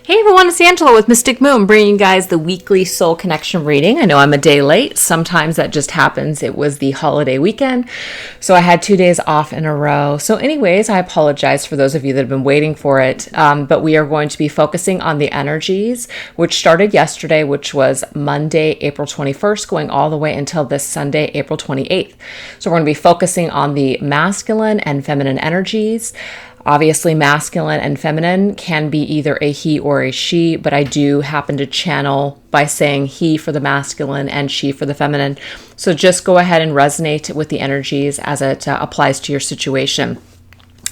Hey everyone, it's Angela with Mystic Moon, bringing you guys the weekly soul connection reading. I know I'm a day late. Sometimes that just happens. It was the holiday weekend, so I had 2 days off in a row. So anyways, I apologize for those of you that have been waiting for it, but we are going to be focusing on the energies, which started yesterday, which was Monday, April 21st, going all the way until this Sunday, April 28th. So we're going to be focusing on the masculine and feminine energies. Obviously, masculine and feminine can be either a he or a she, but I do happen to channel by saying he for the masculine and she for the feminine. So just go ahead and resonate with the energies as it applies to your situation.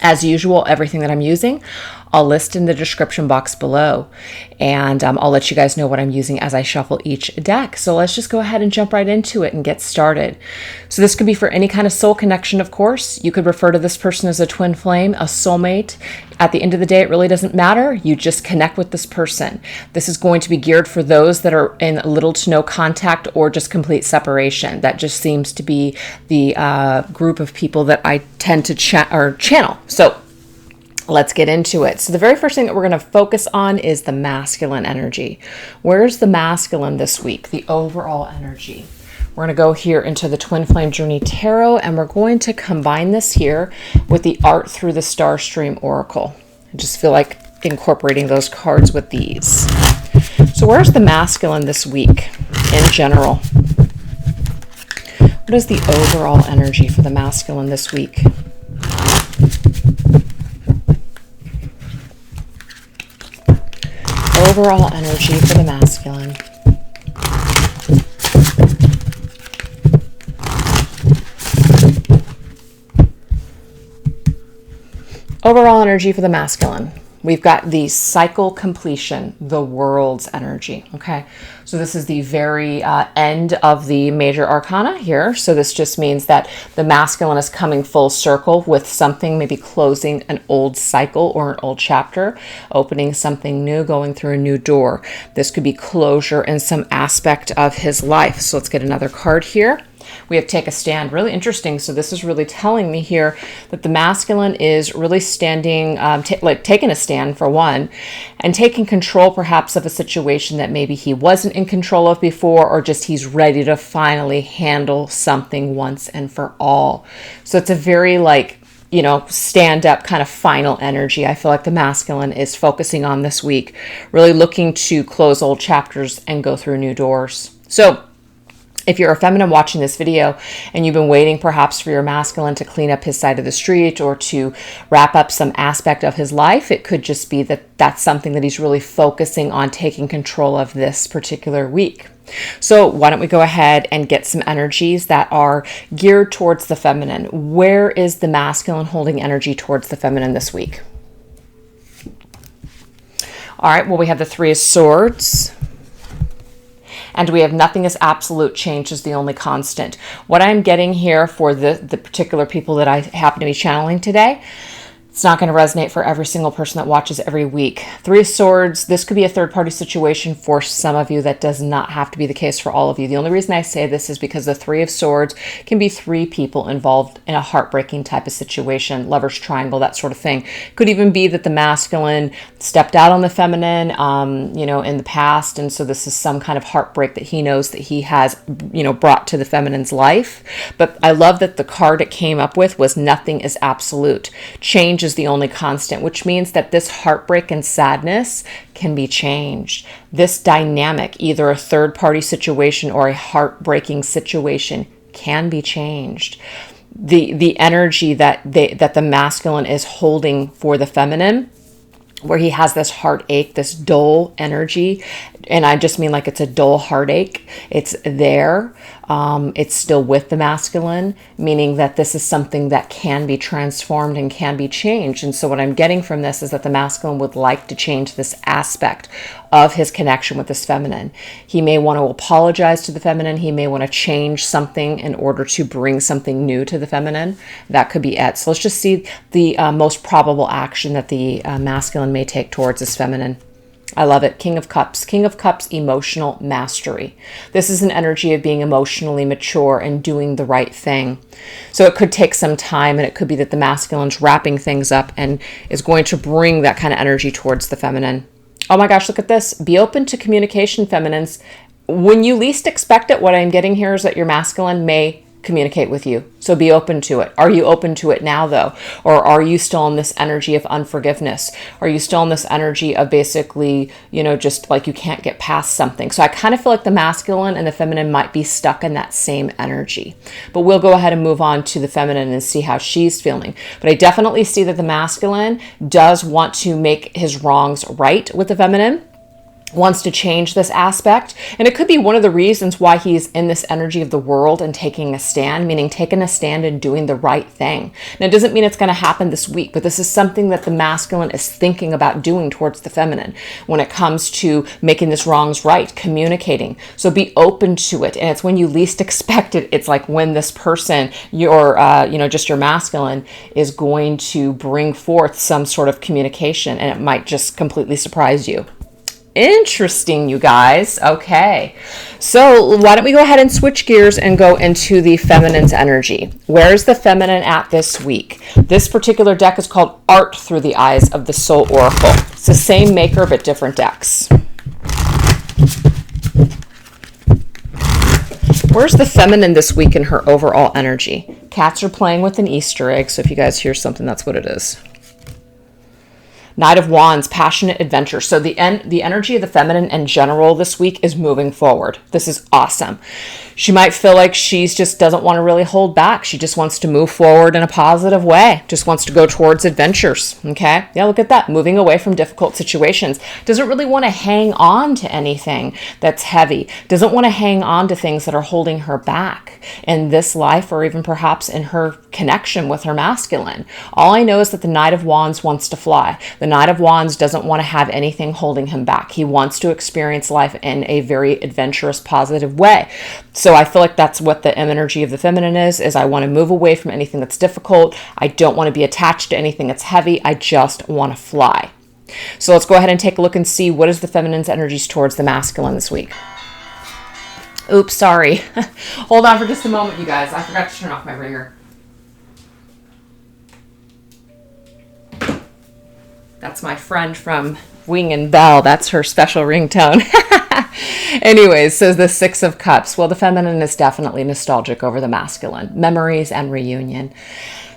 As usual, everything that I'm using, I'll list in the description box below, and I'll let you guys know what I'm using as I shuffle each deck. So let's just go ahead and jump right into it and get started. So this could be for any kind of soul connection, of course. You could refer to this person as a twin flame, a soulmate. At the end of the day, it really doesn't matter. You just connect with this person. This is going to be geared for those that are in little to no contact or just complete separation. That just seems to be the group of people that I tend to channel. So let's get into it. So the very first thing that we're going to focus on is the masculine energy. Where's the masculine this week? The overall energy. We're going to go here into the Twin Flame Journey Tarot, and we're going to combine this here with the Art Through the Starstream Oracle. I just feel like incorporating those cards with these. So where's the masculine this week in general? What is the overall energy for the masculine this week? Overall energy for the masculine. Overall energy for the masculine. We've got the cycle completion, the world's energy. Okay, so this is the very end of the major arcana here. So this just means that the masculine is coming full circle with something, maybe closing an old cycle or an old chapter, opening something new, going through a new door. This could be closure in some aspect of his life. So let's get another card here. We have Take a Stand. Really interesting. So this is really telling me here that the masculine is really standing, taking a stand for one, and taking control perhaps of a situation that maybe he wasn't in control of before, or just he's ready to finally handle something once and for all. So it's a very stand up kind of final energy. I feel like the masculine is focusing on this week, really looking to close old chapters and go through new doors. So if you're a feminine watching this video and you've been waiting perhaps for your masculine to clean up his side of the street or to wrap up some aspect of his life, it could just be that that's something that he's really focusing on taking control of this particular week. So why don't we go ahead and get some energies that are geared towards the feminine. Where is the masculine holding energy towards the feminine this week? All right, well, we have the Three of Swords. And we have nothing is absolute, change is the only constant. What I'm getting here for the particular people that I happen to be channeling today, it's not going to resonate for every single person that watches every week. Three of Swords, this could be a third-party situation for some of you. That does not have to be the case for all of you. The only reason I say this is because the Three of Swords can be three people involved in a heartbreaking type of situation, lover's triangle, that sort of thing. Could even be that the masculine stepped out on the feminine, in the past, and so this is some kind of heartbreak that he knows that he has, brought to the feminine's life. But I love that the card it came up with was nothing is absolute. Change is the only constant, which means that this heartbreak and sadness can be changed. This dynamic, either a third-party situation or a heartbreaking situation, can be changed. The energy that the masculine is holding for the feminine, where he has this heartache, this dull energy, and I just mean like it's a dull heartache. It's there. It's still with the masculine, meaning that this is something that can be transformed and can be changed. And so what I'm getting from this is that the masculine would like to change this aspect of his connection with this feminine. He may want to apologize to the feminine. He may want to change something in order to bring something new to the feminine. That could be it. So let's just see the most probable action that the masculine may take towards this feminine. I love it. King of Cups. King of Cups, emotional mastery. This is an energy of being emotionally mature and doing the right thing. So it could take some time, and it could be that the masculine's wrapping things up and is going to bring that kind of energy towards the feminine. Oh my gosh, look at this. Be open to communication, feminines. When you least expect it, what I'm getting here is that your masculine may communicate with you. So be open to it. Are you open to it now though? Or are you still in this energy of unforgiveness? Are you still in this energy of basically, just like you can't get past something? So I kind of feel like the masculine and the feminine might be stuck in that same energy. But we'll go ahead and move on to the feminine and see how she's feeling. But I definitely see that the masculine does want to make his wrongs right with the feminine, wants to change this aspect. And it could be one of the reasons why he's in this energy of the world and taking a stand, meaning taking a stand and doing the right thing. Now, it doesn't mean it's going to happen this week, but this is something that the masculine is thinking about doing towards the feminine when it comes to making this wrongs right, communicating. So be open to it. And it's when you least expect it. It's like when this person, just your masculine, is going to bring forth some sort of communication, and it might just completely surprise you. Interesting, you guys. Okay, so why don't we go ahead and switch gears and go into the feminine's energy. Where's the feminine at this week? This particular deck is called Art Through the Eyes of the Soul Oracle. It's the same maker, but different decks. Where's the feminine this week in her overall energy? Cats are playing with an Easter egg, so if you guys hear something, that's what it is. Knight of Wands, passionate adventure. So the energy of the feminine in general this week is moving forward. This is awesome. She might feel like she's just doesn't want to really hold back. She just wants to move forward in a positive way. Just wants to go towards adventures. Okay. Yeah, look at that. Moving away from difficult situations. Doesn't really want to hang on to anything that's heavy. Doesn't want to hang on to things that are holding her back in this life, or even perhaps in her connection with her masculine. All I know is that the Knight of Wands wants to fly. The Knight of Wands doesn't want to have anything holding him back. He wants to experience life in a very adventurous, positive way. So I feel like that's what the energy of the feminine is I want to move away from anything that's difficult. I don't want to be attached to anything that's heavy. I just want to fly. So let's go ahead and take a look and see what is the feminine's energies towards the masculine this week. Oops, sorry. Hold on for just a moment, you guys. I forgot to turn off my ringer. That's my friend from Wing and Bell. That's her special ringtone. Anyways, so the Six of Cups. Well, the feminine is definitely nostalgic over the masculine. Memories and reunion.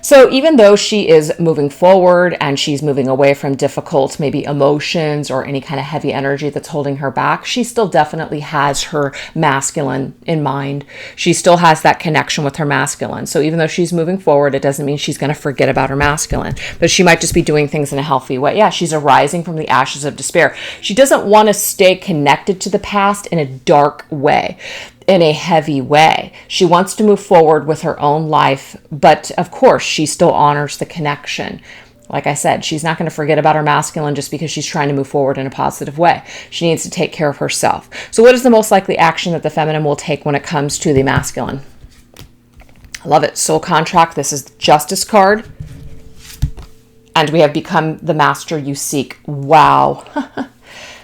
So even though she is moving forward and she's moving away from difficult, maybe emotions or any kind of heavy energy that's holding her back, she still definitely has her masculine in mind. She still has that connection with her masculine. So even though she's moving forward, it doesn't mean she's going to forget about her masculine, but she might just be doing things in a healthy way. Yeah, she's arising from the ashes of despair. She doesn't want to stay connected to the past in a dark way, in a heavy way. She wants to move forward with her own life, but of course she still honors the connection. Like I said, she's not going to forget about her masculine just because she's trying to move forward in a positive way. She needs to take care of herself. So what is the most likely action that the feminine will take when it comes to the masculine? I love it. Soul contract. This is the Justice card. And we have become the master you seek. Wow.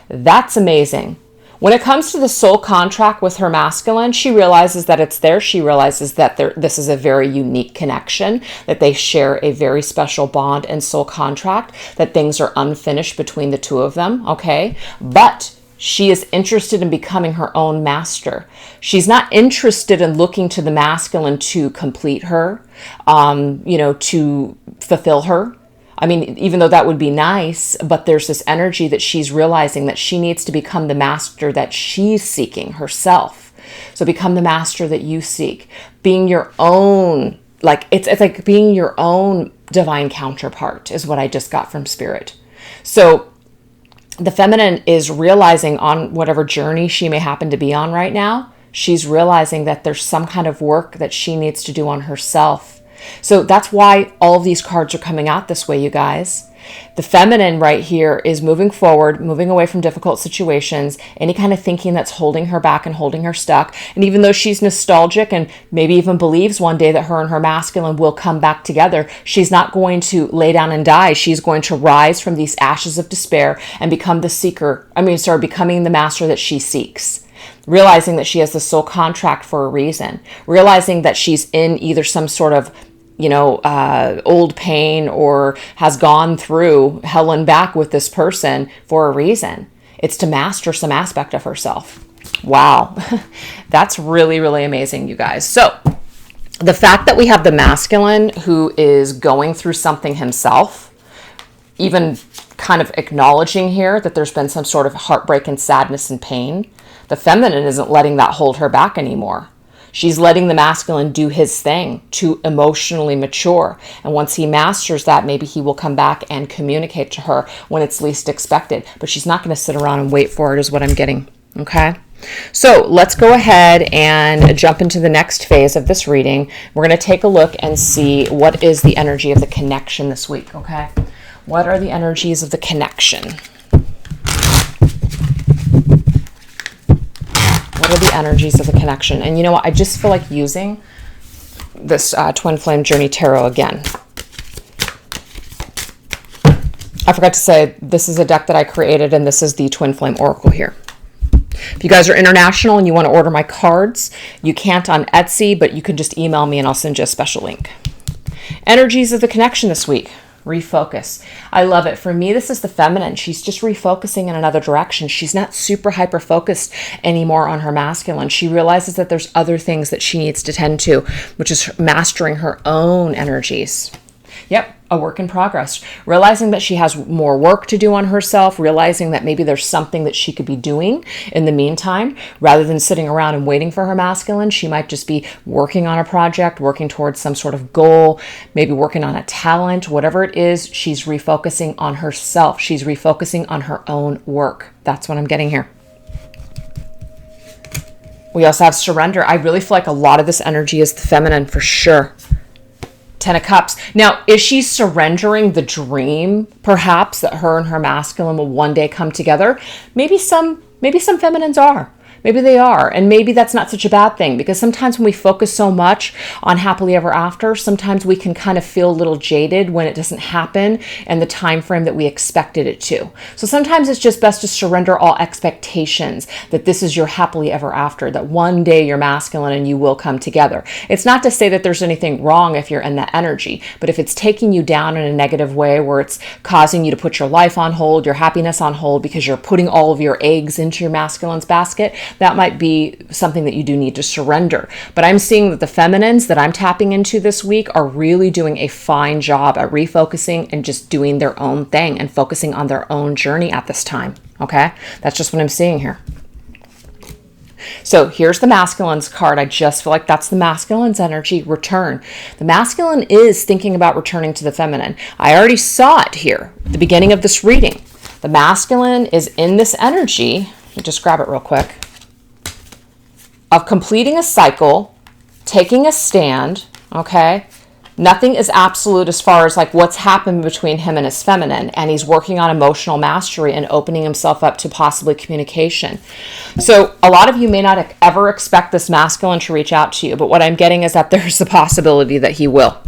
That's amazing. When it comes to the soul contract with her masculine, she realizes that it's there. She realizes that this is a very unique connection, that they share a very special bond and soul contract, that things are unfinished between the two of them, okay? But she is interested in becoming her own master. She's not interested in looking to the masculine to complete her, to fulfill her. I mean, even though that would be nice, but there's this energy that she's realizing that she needs to become the master that she's seeking herself. So become the master that you seek. Being your own, it's like being your own divine counterpart is what I just got from Spirit. So the feminine is realizing on whatever journey she may happen to be on right now, she's realizing that there's some kind of work that she needs to do on herself. So that's why all of these cards are coming out this way, you guys. The feminine right here is moving forward, moving away from difficult situations, any kind of thinking that's holding her back and holding her stuck. And even though she's nostalgic and maybe even believes one day that her and her masculine will come back together, she's not going to lay down and die. She's going to rise from these ashes of despair and become becoming the master that she seeks. Realizing that she has the soul contract for a reason. Realizing that she's in either some sort of old pain or has gone through hell and back with this person for a reason. It's to master some aspect of herself. Wow. That's really, really amazing, you guys. So the fact that we have the masculine who is going through something himself, even kind of acknowledging here that there's been some sort of heartbreak and sadness and pain, the feminine isn't letting that hold her back anymore. She's letting the masculine do his thing to emotionally mature. And once he masters that, maybe he will come back and communicate to her when it's least expected. But she's not going to sit around and wait for it, is what I'm getting. Okay? So let's go ahead and jump into the next phase of this reading. We're going to take a look and see what is the energy of the connection this week. Okay? What are the energies of the connection? What are the energies of the connection? And you know what? I just feel like using this Twin Flame Journey Tarot again. I forgot to say, this is a deck that I created, and this is the Twin Flame Oracle here. If you guys are international and you want to order my cards, you can't on Etsy, but you can just email me and I'll send you a special link. Energies of the connection this week. Refocus. I love it. For me, this is the feminine. She's just refocusing in another direction. She's not super hyper focused anymore on her masculine. She realizes that there's other things that she needs to tend to, which is mastering her own energies. Yep, a work in progress. Realizing that she has more work to do on herself, realizing that maybe there's something that she could be doing in the meantime. Rather than sitting around and waiting for her masculine, she might just be working on a project, working towards some sort of goal, maybe working on a talent, whatever it is. She's refocusing on herself. She's refocusing on her own work. That's what I'm getting here. We also have surrender. I really feel like a lot of this energy is the feminine for sure. 10 of Cups. Now, is she surrendering the dream, perhaps, that her and her masculine will one day come together? Maybe some feminines are. Maybe they are. And maybe that's not such a bad thing, because sometimes when we focus so much on happily ever after, sometimes we can kind of feel a little jaded when it doesn't happen in the time frame that we expected it to. So sometimes it's just best to surrender all expectations that this is your happily ever after, that one day your masculine and you will come together. It's not to say that there's anything wrong if you're in that energy, but if it's taking you down in a negative way where it's causing you to put your life on hold, your happiness on hold, because you're putting all of your eggs into your masculine's basket, that might be something that you do need to surrender. But I'm seeing that the feminines that I'm tapping into this week are really doing a fine job at refocusing and just doing their own thing and focusing on their own journey at this time. Okay? That's just what I'm seeing here. So here's the masculine's card. I just feel like that's the masculine's energy. Return. The masculine is thinking about returning to the feminine. I already saw it here at the beginning of this reading. The masculine is in this energy. Let me just grab it real quick. Of completing a cycle, taking a stand, okay? Nothing is absolute as far as like what's happened between him and his feminine, and he's working on emotional mastery and opening himself up to possibly communication. So a lot of you may not ever expect this masculine to reach out to you, but what I'm getting is that there's the possibility that he will.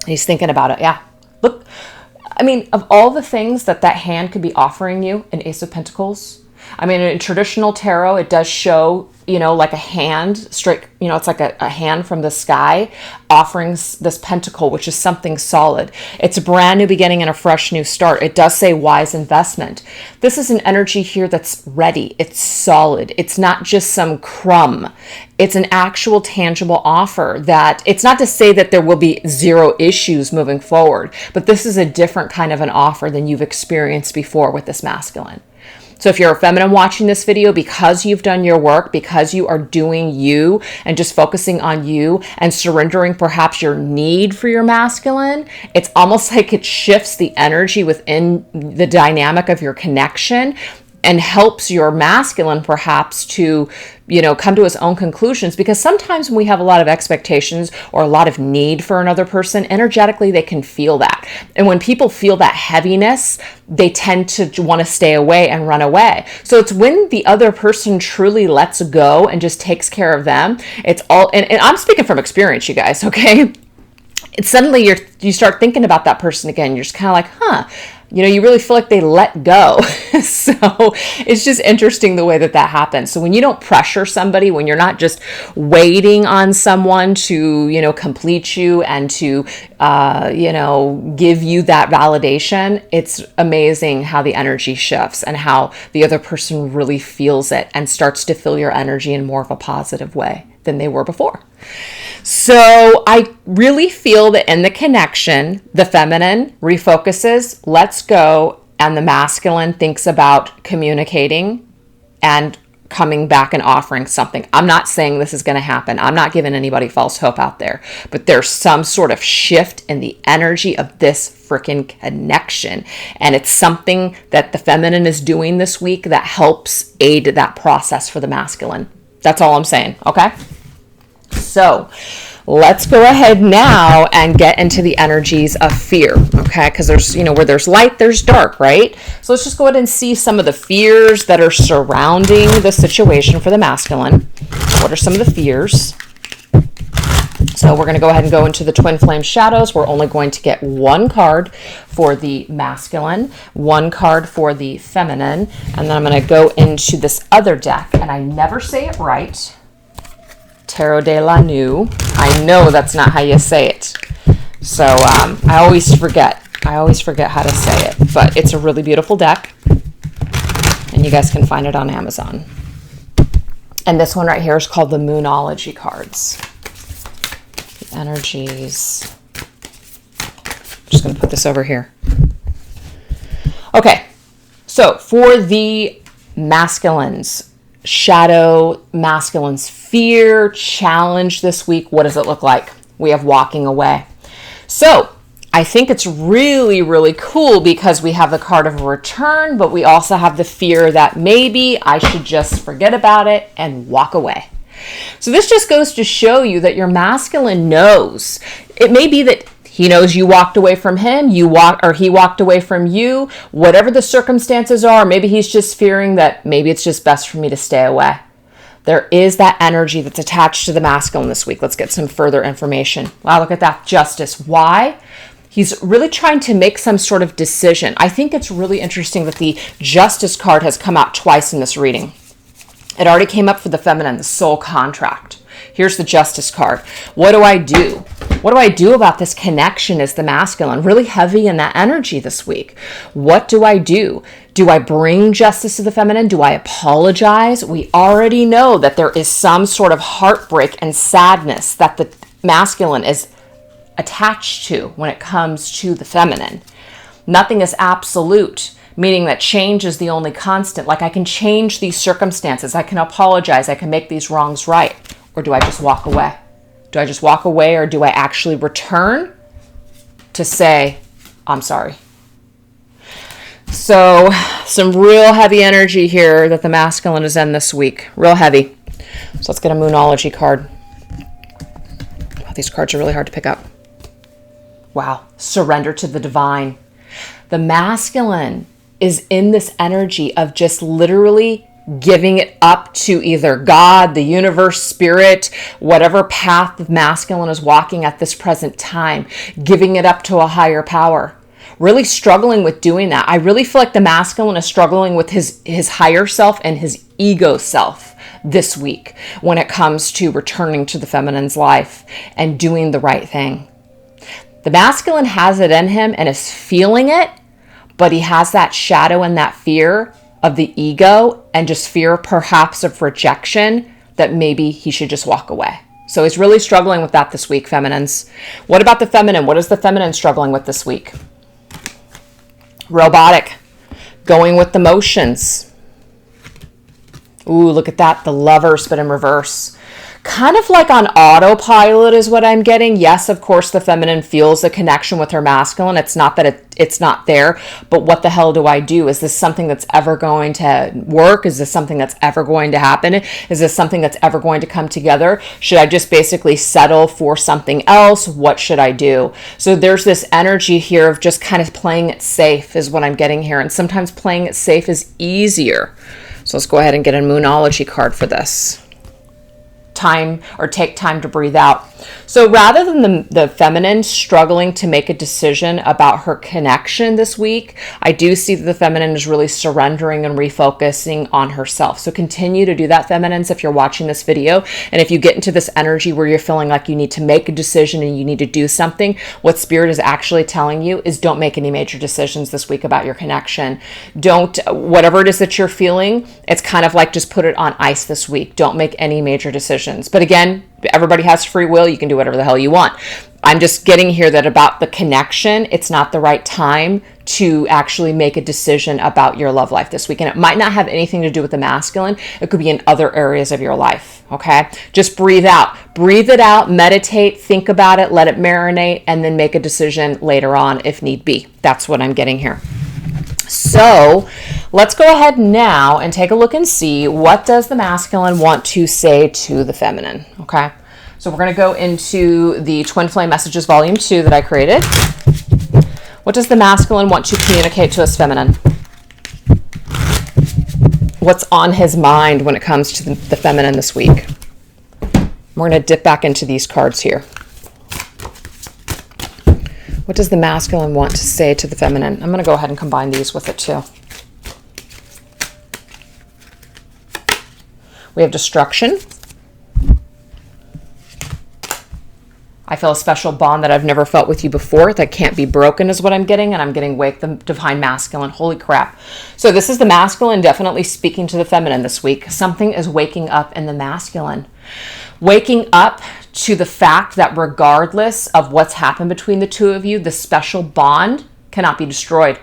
He's thinking about it. Yeah. Look, I mean, of all the things that hand could be offering you, an Ace of Pentacles, I mean, in traditional tarot, it does show, like a hand straight, it's like a hand from the sky offering this pentacle, which is something solid. It's a brand new beginning and a fresh new start. It does say wise investment. This is an energy here that's ready. It's solid. It's not just some crumb. It's an actual tangible offer that it's not to say that there will be zero issues moving forward, but this is a different kind of an offer than you've experienced before with this masculine. So if you're a feminine watching this video, because you've done your work, because you are doing you and just focusing on you and surrendering perhaps your need for your masculine, it's almost like it shifts the energy within the dynamic of your connection and helps your masculine perhaps to, come to his own conclusions. Because sometimes when we have a lot of expectations or a lot of need for another person, energetically, they can feel that. And when people feel that heaviness, they tend to want to stay away and run away. So it's when the other person truly lets go and just takes care of them. It's all, and I'm speaking from experience, you guys, okay? And suddenly you start thinking about that person again. You're just kind of like, huh, you really feel like they let go. So it's just interesting the way that happens. So when you don't pressure somebody, when you're not just waiting on someone to, complete you and to, give you that validation, it's amazing how the energy shifts and how the other person really feels it and starts to feel your energy in more of a positive way than they were before. So I really feel that in the connection, the feminine refocuses, lets go, and the masculine thinks about communicating and coming back and offering something. I'm not saying this is going to happen. I'm not giving anybody false hope out there, but there's some sort of shift in the energy of this freaking connection. And it's something that the feminine is doing this week that helps aid that process for the masculine. That's all I'm saying. Okay. So let's go ahead now and get into the energies of fear, okay? Because there's, where there's light, there's dark, right? So let's just go ahead and see some of the fears that are surrounding the situation for the masculine. What are some of the fears? So we're going to go ahead and go into the twin flame shadows. We're only going to get one card for the masculine, one card for the feminine, and then I'm going to go into this other deck, and I never say it right. Tarot de la New. I know that's not how you say it. So I always forget. how to say it, but it's a really beautiful deck, and you guys can find it on Amazon. And this one right here is called the Moonology cards. The energies. I'm just going to put this over here. Okay, so for the masculines, shadow masculines, fear, challenge this week, what does it look like? We have walking away. So I think it's really, really cool because we have the card of return, but we also have the fear that maybe I should just forget about it and walk away. So this just goes to show you that your masculine knows. It may be that he knows you walked away from him, he walked away from you, whatever the circumstances are. Maybe he's just fearing that maybe it's just best for me to stay away. There is that energy that's attached to the masculine this week. Let's get some further information. Wow, look at that justice. Why? He's really trying to make some sort of decision. I think it's really interesting that the Justice card has come out twice in this reading. It already came up for the feminine, the soul contract. Here's the Justice card. What do I do? What do I do about this connection as the masculine? Really heavy in that energy this week. What do I do? Do I bring justice to the feminine? Do I apologize? We already know that there is some sort of heartbreak and sadness that the masculine is attached to when it comes to the feminine. Nothing is absolute, meaning that change is the only constant. Like I can change these circumstances. I can apologize. I can make these wrongs right. Or do I just walk away? Do I just walk away, or do I actually return to say, I'm sorry? So some real heavy energy here that the masculine is in this week. Real heavy. So let's get a Moonology card. Oh, these cards are really hard to pick up. Wow. Surrender to the divine. The masculine is in this energy of just literally giving it up to either God, the universe, spirit, whatever path the masculine is walking at this present time, giving it up to a higher power. Really struggling with doing that. I really feel like the masculine is struggling with his higher self and his ego self this week when it comes to returning to the feminine's life and doing the right thing. The masculine has it in him and is feeling it, but he has that shadow and that fear of the ego and just fear perhaps of rejection that maybe he should just walk away. So he's really struggling with that this week, feminines. What about the feminine? What is the feminine struggling with this week? Robotic, going with the motions. Ooh, look at that. The Lovers, but in reverse. Kind of like on autopilot is what I'm getting. Yes, of course, the feminine feels a connection with her masculine. It's not that it's not there, but what the hell do I do? Is this something that's ever going to work? Is this something that's ever going to happen? Is this something that's ever going to come together? Should I just basically settle for something else? What should I do? So there's this energy here of just kind of playing it safe is what I'm getting here. And sometimes playing it safe is easier. So let's go ahead and get a Moonology card for this. Time, or take time to breathe out. So rather than the feminine struggling to make a decision about her connection this week, I do see that the feminine is really surrendering and refocusing on herself. So continue to do that, feminines, if you're watching this video. And if you get into this energy where you're feeling like you need to make a decision and you need to do something, what Spirit is actually telling you is don't make any major decisions this week about your connection. Don't, whatever it is that you're feeling, it's kind of like just put it on ice this week. Don't make any major decisions. But again, everybody has free will. You can do whatever the hell you want. I'm just getting here that about the connection, it's not the right time to actually make a decision about your love life this week. And it might not have anything to do with the masculine. It could be in other areas of your life. Okay. Just breathe out, breathe it out, meditate, think about it, let it marinate, and then make a decision later on if need be. That's what I'm getting here. So let's go ahead now and take a look and see what does the masculine want to say to the feminine. Okay. So we're going to go into the Twin Flame Messages Volume 2 that I created. What does the masculine want to communicate to us feminine? What's on his mind when it comes to the feminine this week? We're going to dip back into these cards here. What does the masculine want to say to the feminine? I'm going to go ahead and combine these with it too. We have destruction. I feel a special bond that I've never felt with you before that can't be broken is what I'm getting. And I'm getting wake the divine masculine. Holy crap. So this is the masculine definitely speaking to the feminine this week. Something is waking up in the masculine. Waking up to the fact that regardless of what's happened between the two of you, the special bond cannot be destroyed.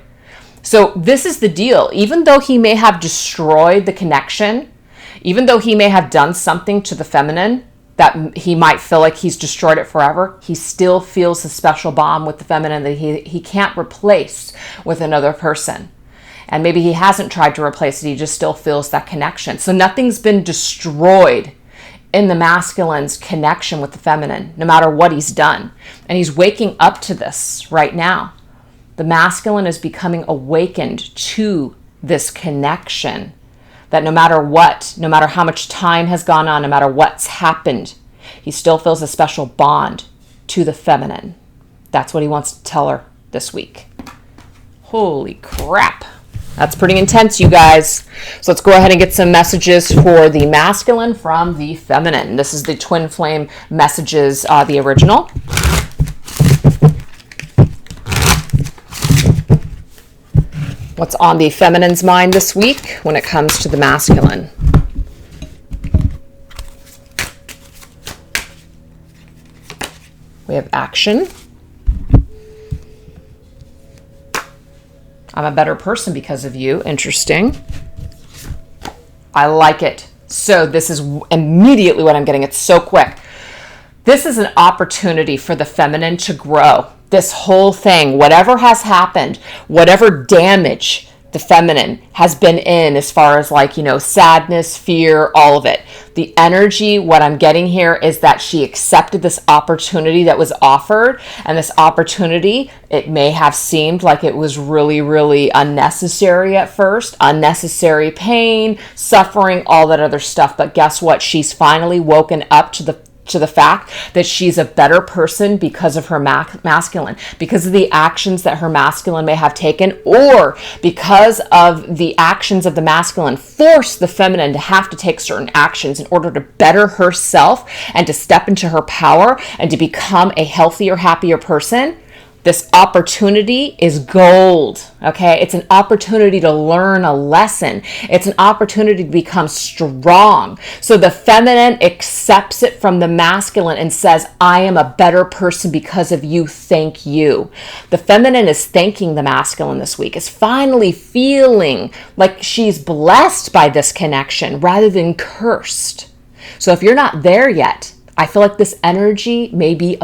So this is the deal. Even though he may have destroyed the connection, even though he may have done something to the feminine that he might feel like he's destroyed it forever, he still feels a special bond with the feminine that he can't replace with another person. And maybe he hasn't tried to replace it, he just still feels that connection. So nothing's been destroyed in the masculine's connection with the feminine, no matter what he's done. And he's waking up to this right now. The masculine is becoming awakened to this connection. That no matter what, no matter how much time has gone on, no matter what's happened, he still feels a special bond to the feminine. That's what he wants to tell her this week. Holy crap. That's pretty intense, you guys. So let's go ahead and get some messages for the masculine from the feminine. This is the Twin Flame Messages, the original. What's on the feminine's mind this week when it comes to the masculine? We have action. I'm a better person because of you. Interesting. I like it. So this is immediately what I'm getting. It's so quick. This is an opportunity for the feminine to grow. This whole thing, whatever has happened, whatever damage the feminine has been in as far as like, sadness, fear, all of it. The energy, what I'm getting here is that she accepted this opportunity that was offered. And this opportunity, it may have seemed like it was really, really unnecessary at first. Unnecessary pain, suffering, all that other stuff. But guess what? She's finally woken up to the fact that she's a better person because of her masculine, because of the actions that her masculine may have taken, or because of the actions of the masculine force the feminine to have to take certain actions in order to better herself and to step into her power and to become a healthier, happier person. This opportunity is gold, okay? It's an opportunity to learn a lesson. It's an opportunity to become strong. So the feminine accepts it from the masculine and says, I am a better person because of you, thank you. The feminine is thanking the masculine this week, is finally feeling like she's blessed by this connection rather than cursed. So if you're not there yet, I feel like this energy may be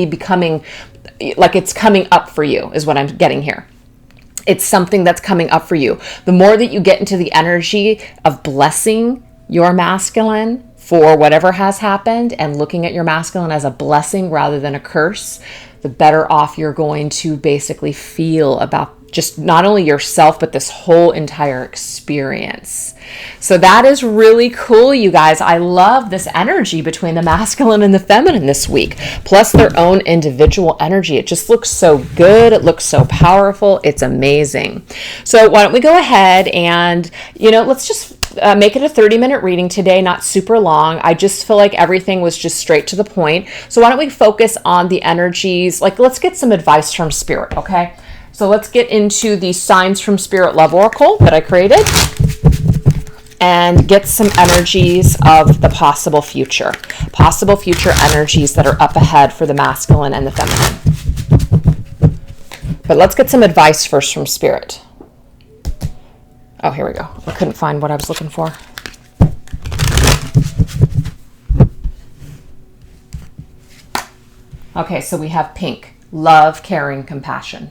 becoming like it's coming up for you is what I'm getting here. It's something that's coming up for you. The more that you get into the energy of blessing your masculine for whatever has happened and looking at your masculine as a blessing rather than a curse, the better off you're going to basically feel about just not only yourself, but this whole entire experience. So that is really cool, you guys. I love this energy between the masculine and the feminine this week, plus their own individual energy. It just looks so good. It looks so powerful. It's amazing. So why don't we go ahead and, let's just make it a 30-minute reading today, not super long. I just feel like everything was just straight to the point. So why don't we focus on the energies? Like, let's get some advice from Spirit, okay? So let's get into the Signs from Spirit Love Oracle that I created and get some energies of the possible future energies that are up ahead for the masculine and the feminine. But let's get some advice first from Spirit. Oh, here we go. I couldn't find what I was looking for. Okay, so we have pink, love, caring, compassion.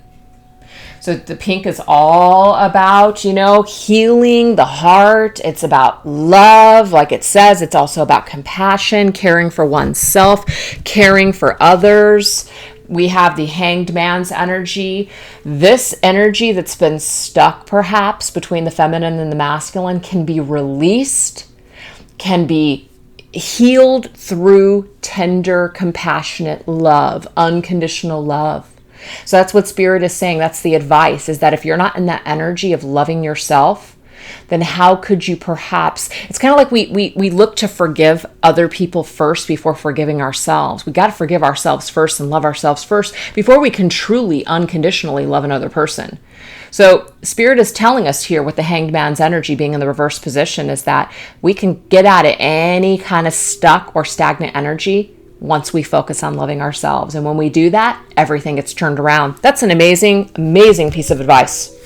So the pink is all about, healing the heart. It's about love, like it says. It's also about compassion, caring for oneself, caring for others. We have the Hanged Man's energy. This energy that's been stuck perhaps between the feminine and the masculine can be released, can be healed through tender, compassionate love, unconditional love. So that's what Spirit is saying. That's the advice, is that if you're not in that energy of loving yourself, then how could you perhaps, it's kind of like we look to forgive other people first before forgiving ourselves. We got to forgive ourselves first and love ourselves first before we can truly, unconditionally love another person. So Spirit is telling us here with the Hanged Man's energy being in the reverse position is that we can get out of any kind of stuck or stagnant energy once we focus on loving ourselves. And when we do that, everything gets turned around. That's an amazing, amazing piece of advice.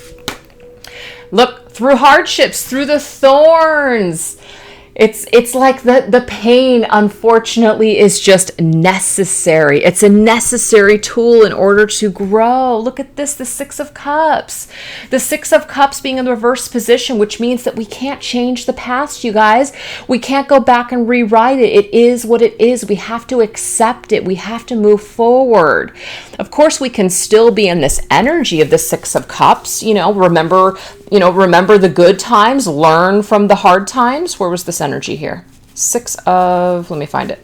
Look, through hardships, through the thorns. It's like the pain, unfortunately, is just necessary. It's a necessary tool in order to grow. Look at this, the Six of Cups. The Six of Cups being in the reverse position, which means that we can't change the past, you guys. We can't go back and rewrite it. It is what it is. We have to accept it. We have to move forward. Of course, we can still be in this energy of the Six of Cups. Remember the good times, learn from the hard times. Where was this energy here? Let me find it.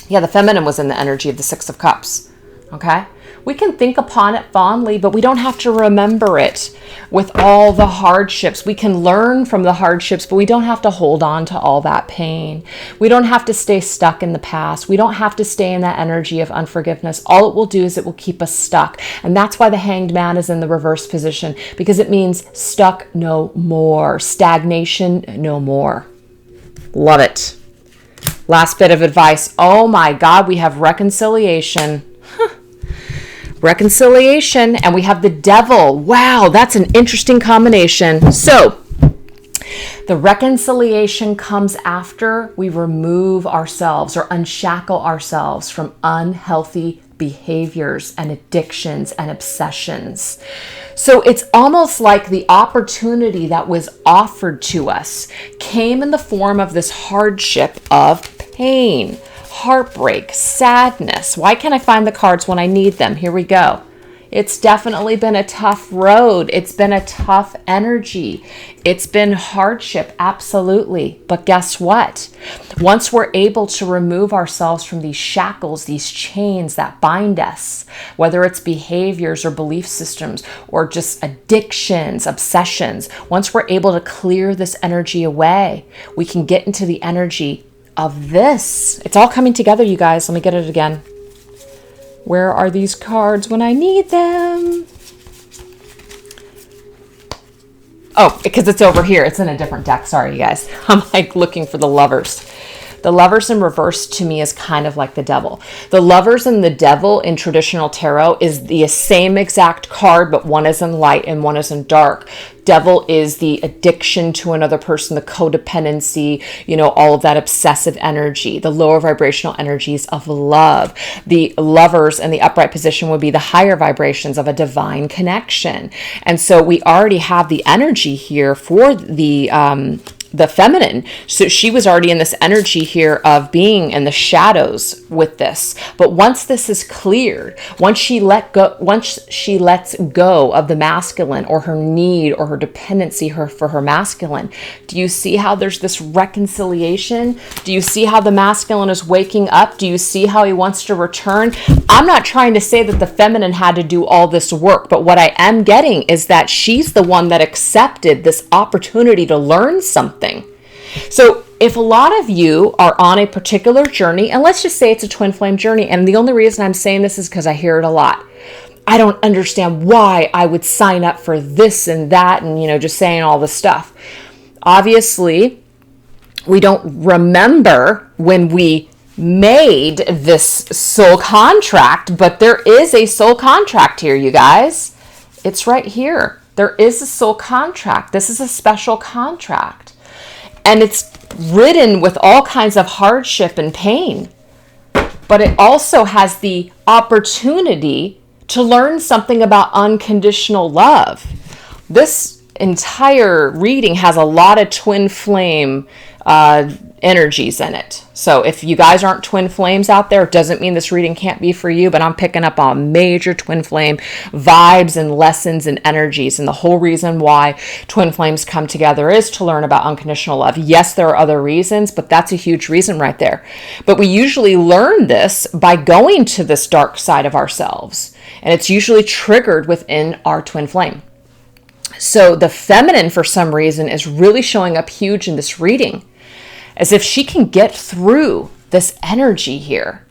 Yeah, the feminine was in the energy of the Six of Cups. Okay? We can think upon it fondly, but we don't have to remember it with all the hardships. We can learn from the hardships, but we don't have to hold on to all that pain. We don't have to stay stuck in the past. We don't have to stay in that energy of unforgiveness. All it will do is it will keep us stuck. And that's why the Hanged Man is in the reverse position, because it means stuck no more. Stagnation no more. Love it. Last bit of advice. Oh my God, we have reconciliation. Reconciliation, and we have the Devil. Wow, that's an interesting combination. So the reconciliation comes after we remove ourselves or unshackle ourselves from unhealthy behaviors and addictions and obsessions. So it's almost like the opportunity that was offered to us came in the form of this hardship of pain, heartbreak, sadness. Why can't I find the cards when I need them? Here we go. It's definitely been a tough road. It's been a tough energy. It's been hardship, absolutely. But guess what? Once we're able to remove ourselves from these shackles, these chains that bind us, whether it's behaviors or belief systems or just addictions, obsessions, once we're able to clear this energy away, we can get into the energy of this. It's all coming together, you guys. Let me get it again. Where are these cards when I need them? Oh, because it's over here. It's in a different deck. Sorry, you guys. I'm like looking for the Lovers. The Lovers in reverse to me is kind of like the Devil. The Lovers and the Devil in traditional tarot is the same exact card, but one is in light and one is in dark. Devil is the addiction to another person, the codependency, all of that obsessive energy, the lower vibrational energies of love. The Lovers in the upright position would be the higher vibrations of a divine connection. And so we already have the energy here for the the feminine. So she was already in this energy here of being in the shadows with this. But once this is cleared, once she lets go of the masculine or her need or her dependency for her masculine, do you see how there's this reconciliation? Do you see how the masculine is waking up? Do you see how he wants to return? I'm not trying to say that the feminine had to do all this work, but what I am getting is that she's the one that accepted this opportunity to learn something. So if a lot of you are on a particular journey, and let's just say it's a twin flame journey, and the only reason I'm saying this is because I hear it a lot. I don't understand why I would sign up for this and that, and just saying all this stuff. Obviously, we don't remember when we made this soul contract, but there is a soul contract here, you guys. It's right here. There is a soul contract. This is a special contract. And it's ridden with all kinds of hardship and pain. But it also has the opportunity to learn something about unconditional love. This entire reading has a lot of twin flame energies in it. So if you guys aren't twin flames out there, it doesn't mean this reading can't be for you, but I'm picking up on major twin flame vibes and lessons and energies. And the whole reason why twin flames come together is to learn about unconditional love. Yes, there are other reasons, but that's a huge reason right there. But we usually learn this by going to this dark side of ourselves. And it's usually triggered within our twin flame. So the feminine, for some reason, is really showing up huge in this reading. As if she can get through this energy here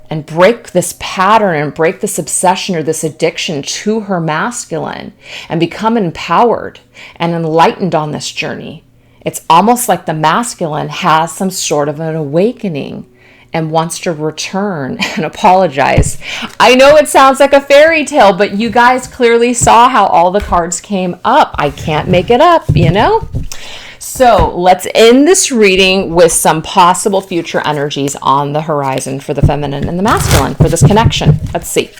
and break this pattern and break this obsession or this addiction to her masculine and become empowered and enlightened on this journey. It's almost like the masculine has some sort of an awakening and wants to return and apologize. I know it sounds like a fairy tale, but you guys clearly saw how all the cards came up. I can't make it up, So let's end this reading with some possible future energies on the horizon for the feminine and the masculine for this connection. Let's see.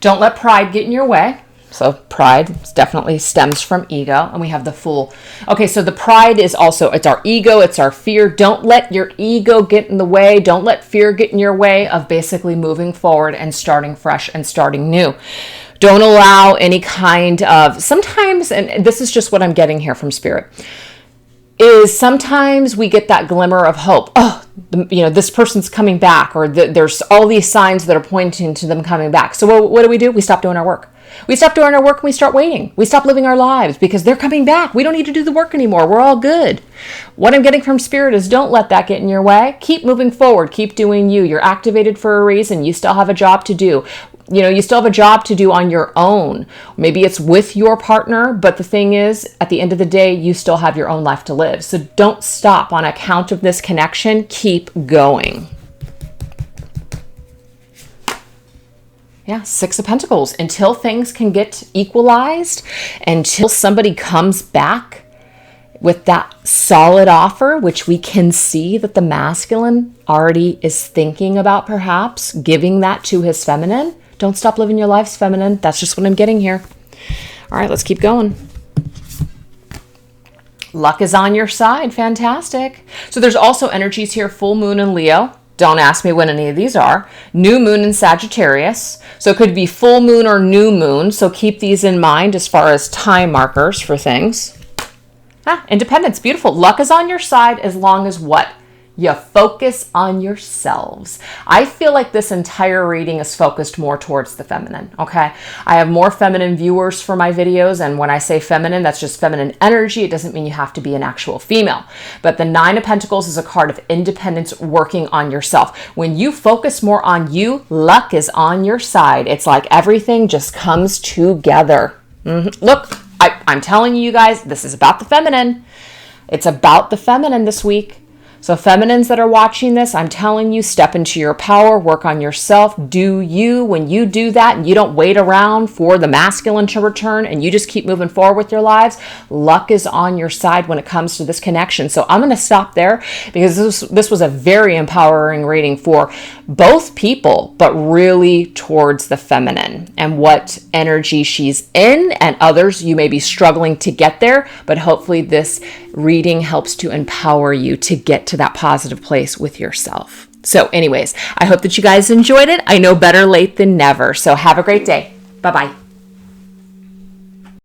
Don't let pride get in your way. So pride definitely stems from ego, and we have the Fool. Okay, so the pride is also, it's our ego, it's our fear. Don't let your ego get in the way. Don't let fear get in your way of basically moving forward and starting fresh and starting new. Don't allow any kind of, sometimes, and this is just what I'm getting here from Spirit, is sometimes we get that glimmer of hope. Oh, this person's coming back, or there's all these signs that are pointing to them coming back. So what do? We stop doing our work. We stop doing our work and we start waiting. We stop living our lives because they're coming back. We don't need to do the work anymore. We're all good. What I'm getting from Spirit is don't let that get in your way. Keep moving forward. Keep doing you. You're activated for a reason. You still have a job to do. You still have a job to do on your own. Maybe it's with your partner, but the thing is, at the end of the day, you still have your own life to live. So don't stop on account of this connection. Keep going. Yeah, Six of Pentacles. Until things can get equalized, until somebody comes back with that solid offer, which we can see that the masculine already is thinking about, perhaps giving that to his feminine. Don't stop living your lives, feminine. That's just what I'm getting here. All right, let's keep going. Luck is on your side. Fantastic. So there's also energies here, full moon in Leo. Don't ask me when any of these are. New moon in Sagittarius. So it could be full moon or new moon. So keep these in mind as far as time markers for things. Independence. Beautiful. Luck is on your side as long as what? You focus on yourselves. I feel like this entire reading is focused more towards the feminine, okay? I have more feminine viewers for my videos, and when I say feminine, that's just feminine energy. It doesn't mean you have to be an actual female. But the Nine of Pentacles is a card of independence, working on yourself. When you focus more on you, luck is on your side. It's like everything just comes together. Look, I'm telling you guys, this is about the feminine. It's about the feminine this week. So feminines that are watching this, I'm telling you, step into your power, work on yourself, do you. When you do that and you don't wait around for the masculine to return and you just keep moving forward with your lives, luck is on your side when it comes to this connection. So I'm going to stop there because this was a very empowering reading for both people, but really towards the feminine and what energy she's in, and others you may be struggling to get there, but hopefully this reading helps to empower you to get to that positive place with yourself. So anyways, I hope that you guys enjoyed it. I know better late than never. So have a great day. Bye-bye.